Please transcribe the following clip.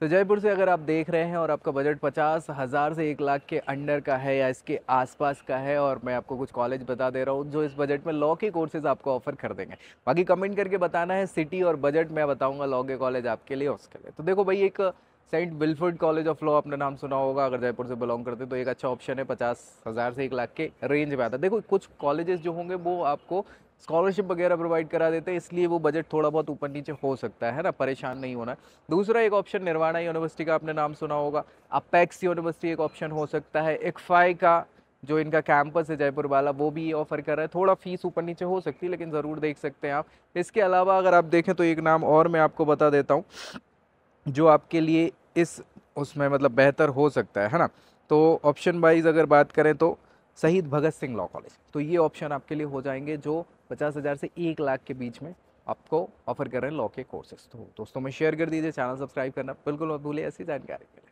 तो जयपुर से अगर आप देख रहे हैं और आपका बजट 50,000 से 1 लाख के अंडर का है या इसके आसपास का है, और मैं आपको कुछ कॉलेज बता दे रहा हूँ जो इस बजट में लॉ के कोर्सेज आपको ऑफर कर देंगे। बाकी कमेंट करके बताना है सिटी और बजट, मैं बताऊंगा लॉ के कॉलेज आपके लिए उसके लिए। तो देखो भाई, एक Saint Wilfred college of law आपने नाम सुना होगा, अगर जयपुर से बिलोंग करते तो एक अच्छा ऑप्शन है। 50,000 से 1 लाख के रेंज में आता है। देखो कुछ कॉलेजेस जो होंगे वो आपको स्कॉलरशिप वगैरह प्रोवाइड करा देते हैं, इसलिए वो बजट थोड़ा बहुत ऊपर नीचे हो सकता है ना, परेशान नहीं होना। दूसरा एक ऑप्शन निर्वाणा यूनिवर्सिटी का आपने नाम सुना होगा, अपेक्स यूनिवर्सिटी एक ऑप्शन हो सकता है, इकफाई का जो इनका कैंपस है जयपुर वाला वो भी ये ऑफर कर रहा है। थोड़ा फीस ऊपर नीचे हो सकती है लेकिन ज़रूर देख सकते हैं आप। इसके अलावा अगर आप देखें तो एक नाम और मैं आपको बता देता हूँ जो आपके लिए इस उसमें मतलब बेहतर हो सकता है ना। तो ऑप्शन वाइज अगर बात करें तो शहीद भगत सिंह लॉ कॉलेज, तो ये ऑप्शन आपके लिए हो जाएंगे जो 50,000 से 1 लाख के बीच में आपको ऑफर कर रहे हैं लॉ के कोर्सेज। तो दोस्तों में शेयर कर दीजिए, चैनल सब्सक्राइब करना बिल्कुल मत भूलिए ऐसी जानकारी के लिए।